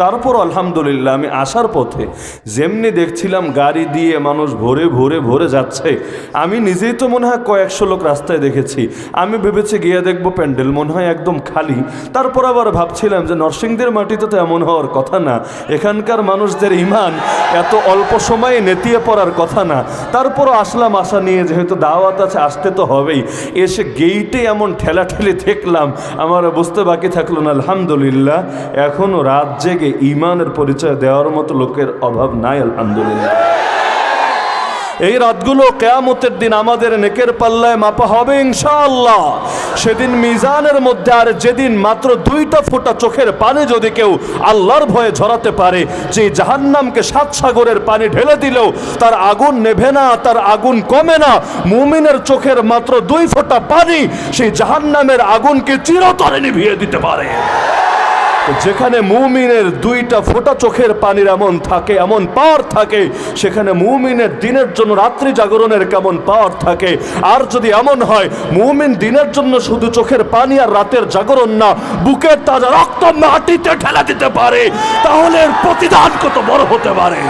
তারপর আলহামদুলিল্লাহ আমি আসার পথে যেমনি দেখছিলাম গাড়ি দিয়ে মানুষ ভরে ভরে ভরে যাচ্ছে, আমি নিজেই তো মনে হয় কয়েকশো লোক রাস্তায় দেখেছি। আমি ভেবেছি গিয়ে দেখবো প্যান্ডেল মনে হয় একদম খালি। তারপর আবার ভাবছিলাম যে নরসিংদীর মাটিতে তো এমন হওয়ার কথা না, এখানকার মানুষদের ইমান এত অল্প সময়ে নেতিয়ে পড়ার কথা না। তারপরও আসলাম আশা নিয়ে, যেহেতু দাওয়াত আছে আসতে তো হবেই। এসে গেইটে এমন ঠেলাঠেলি দেখলাম, আমার বুঝতে বাকি থাকলো না আলহামদুলিল্লাহ এখনও রাত জেগে ইমানের পরিচয় দেওয়ার মতো লোকের অভাব নাই আলহামদুলিল্লাহ। এই রাতগুলো কিয়ামতের দিন আমাদের নেকের পাল্লায় মাপা হবে ইনশাআল্লাহ। সেদিন মিজানের মধ্যে, আর যেদিন মাত্র 2টা ফোঁটা চোখের পানি যদি কেউ আল্লাহর ভয়ে ঝরাতে পারে, যে জাহান্নামকে 7 সাগরের পানি ঢেলে দিলেও তার আগুন নেভে না, তার আগুন কমে না। মুমিনের চোখের মাত্র 2 ফোঁটা পানি সেই জাহান্নামের আগুনকে চিরতরে নিভিয়ে দিতে পারে। যেখানে মুমিনের 2টা ফোঁটা চোখের পানির এমন থাকে, এমন পাওয়ার থাকে, সেখানে মুমিনের দিনের জন্য রাত্রি জাগরণের কেমন পাওয়ার থাকে। আর যদি এমন হয় মুমিন দিনের জন্য শুধু চোখের পানি আর রাতের জাগরণ না, বুকের তাজা রক্ত মাটিতে ঠেলে দিতে পারে, তাহলে এর প্রতিদান কত বড় হতে পারে।